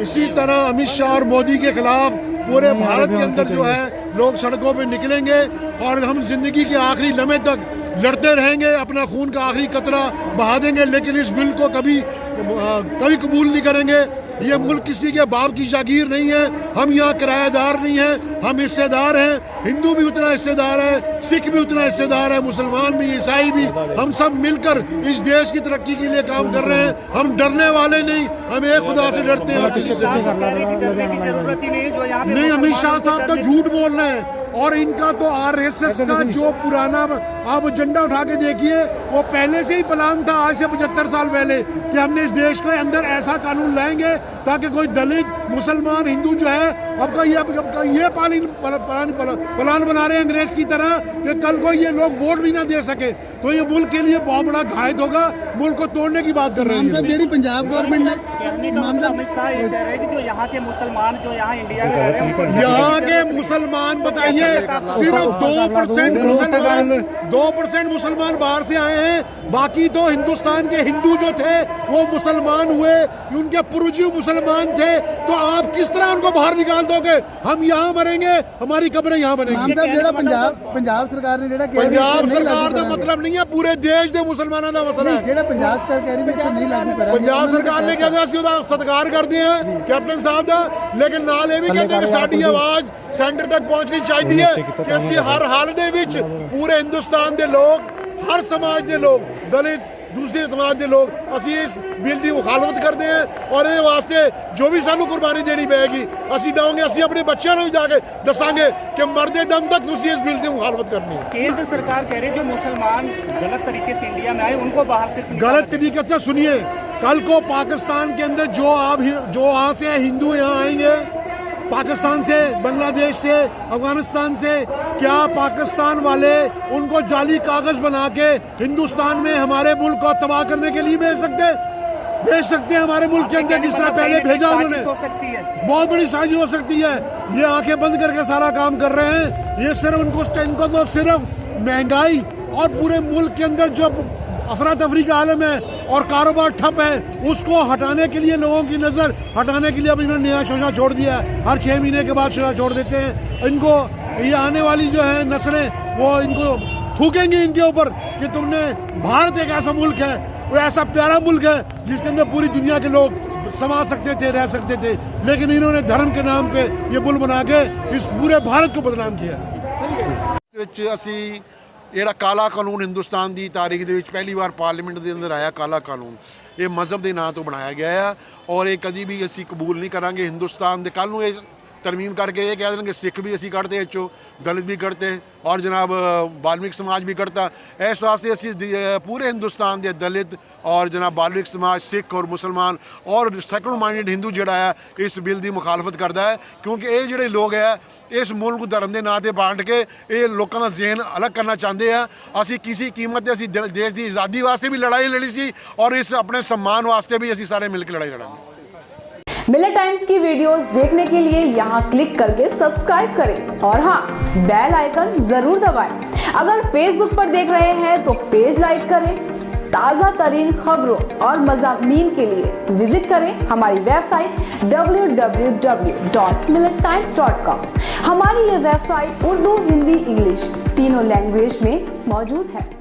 इसी तरह अमित शाह और मोदी के खिलाफ पूरे भारत के अंदर जो है लोग सड़कों पे निकलेंगे और हम जिंदगी के आखिरी लम्हे तक लड़ते रहेंगे, अपना खून का आखिरी कतरा बहा देंगे, लेकिन इस बिल को कभी कबूल नहीं करेंगे। ये मुल्क किसी के बाप की जागीर नहीं है, हम यहाँ किराएदार नहीं हैं, हम हिस्सेदार हैं। हिंदू भी उतना हिस्सेदार है, सिख भी उतना हिस्सेदार है, मुसलमान भी, ईसाई भी, हम सब मिलकर इस देश की तरक्की के लिए काम कर रहे हैं। हम डरने वाले नहीं, हम एक खुदा से डरते हैं और किसी से नहीं। अमित शाह साहब तो झूठ बोल रहे हैं और इनका तो आरएसएस का जो पुराना आप एजेंडा उठा के देखिए, वो पहले से ही प्लान था आज से 75 साल पहले कि हमने इस देश के अंदर ऐसा कानून लाएंगे ताकि कोई दलित, मुसलमान, हिंदू जो है आपका ये प्लान बना रहे हैं अंग्रेज की तरह कि कल को ये लोग वोट भी ना दे सके, तो ये मुल्क के लिए बहुत बड़ा घायल होगा। मुल्क को तोड़ने की बात कर रहे हैं। पंजाब गवर्नमेंट ने अमित शाह ये कह रहे हैं कि जो यहाँ के मुसलमान जो यहाँ इंडिया में रह रहे हैं, यहाँ के मुसलमान बताइए सिर्फ 2% मुसलमान बाहर से आए हैं, बाकी तो हिंदुस्तान के हिंदू जो थे वो मुसलमान हुए, उनके पूर्वज मुसलमान थे, तो आप किस तरह उनको बाहर निकाल दोगे? हम यहाँ मरेंगे, हमारी कब्रें यहाँ बनेंगी। पंजाब सरकार ने पंजाब सरकार का मतलब नहीं है, पूरे देश के मुसलमानों का मसला है। पंजाब सरकार कह रही है नहीं लागू करा, पंजाब सरकार ने कहते सत्कार करते हैं कैप्टन साहब का, लेकिन नाल ये भी कहते हैं साडी आवाज सेंटर तक पहुंचनी चाहिए कि असी हर हाल दे विच पूरे हिंदुस्तान के लोग, हर समाज के लोग, दलित, दूसरे समाज के लोग, असी इस बिल की मुखालफत करते हैं और ये वास्ते जो भी सानू कुर्बानी देनी पेगी असी देंगे। असी अपने बच्चों को जाके दसांगे कि मरदे दम तक तुसी इस बिल की मुखालफत करनी है। केंद्र सरकार कह रही है जो मुसलमान गलत तरीके से इंडिया में आए उनको बाहर से गलत तरीके से सुनिए, कल को पाकिस्तान के अंदर जो वहाँ से हिंदू यहाँ आएंगे, पाकिस्तान से, बांग्लादेश से, अफगानिस्तान से, क्या पाकिस्तान वाले उनको जाली कागज बना के हिंदुस्तान में हमारे मुल्क को तबाह करने के लिए भेज सकते हैं हमारे मुल्क के अंदर, जिस तरह पहले भेजा उन्होंने। बहुत बड़ी साजिश हो सकती है। ये आंखें बंद करके सारा काम कर रहे हैं। ये सिर्फ इनको तो सिर्फ महंगाई और पूरे मुल्क के अंदर जो अफरा तफरी का आलम है और कारोबार ठप है, उसको हटाने के लिए, लोगों की नज़र हटाने के लिए अब इन्होंने नया शोशा छोड़ दिया है। हर 6 महीने के बाद शोशा छोड़ देते हैं। इनको ये आने वाली जो है नस्लें वो इनको थूकेंगी इनके ऊपर कि तुमने, भारत एक ऐसा मुल्क है, वो ऐसा प्यारा मुल्क है जिसके अंदर पूरी दुनिया के लोग समा सकते थे, रह सकते थे, लेकिन इन्होंने धर्म के नाम पे ये पुल बना के इस पूरे भारत को बदनाम किया। ਜਿਹੜਾ ਕਾਲਾ ਕਾਨੂੰਨ ਹਿੰਦੁਸਤਾਨ ਦੀ ਤਾਰੀਖ ਦੇ ਵਿੱਚ ਪਹਿਲੀ ਵਾਰ ਪਾਰਲੀਮੈਂਟ ਦੇ ਅੰਦਰ ਆਇਆ ਕਾਲਾ ਕਾਨੂੰਨ, ਇਹ ਮਜ਼ਹਬ ਦੇ ਨਾਂ ਤੋਂ ਬਣਾਇਆ ਗਿਆ ਆ ਔਰ ਇਹ ਕਦੀ ਵੀ ਅਸੀਂ ਕਬੂਲ ਨਹੀਂ ਕਰਾਂਗੇ। ਹਿੰਦੁਸਤਾਨ ਦੇ ਕੱਲ੍ਹ ਨੂੰ ਇਹ तरमीम करके ये कह देंगे सिख भी असी कढ़ते चो, दलित भी कढ़ते और जनाब बाल्मीक समाज भी कढ़ता। इस वास्ते असी पूरे हिंदुस्तान के दलित और जनाब बाल्मीक समाज, सिख और मुसलमान और सैकड़ों माइंडेड हिंदू जोड़ा है इस बिल की मुखालफत करता है, क्योंकि ये जोड़े लोग है इस मुल्क धर्म के नाँ से बांट के ये लोगों का ज़हन अलग करना चाहते हैं। असी किसी कीमत असी देश की आज़ादी वास्ते भी लड़ाई लड़ी सी और इस अपने सम्मान वास्ते भी असी सारे मिलकर लड़ाई लड़ेंगे। मिलत टाइम्स की वीडियोस देखने के लिए यहाँ क्लिक करके सब्सक्राइब करें और हाँ, बेल आइकन जरूर दबाएं। अगर फेसबुक पर देख रहे हैं तो पेज लाइक करें। ताज़ा तरीन खबरों और मज़ामीन के लिए विजिट करें हमारी वेबसाइट www.millettimes.com। हमारी ये वेबसाइट उर्दू, हिंदी, इंग्लिश तीनों लैंग्वेज में मौजूद है।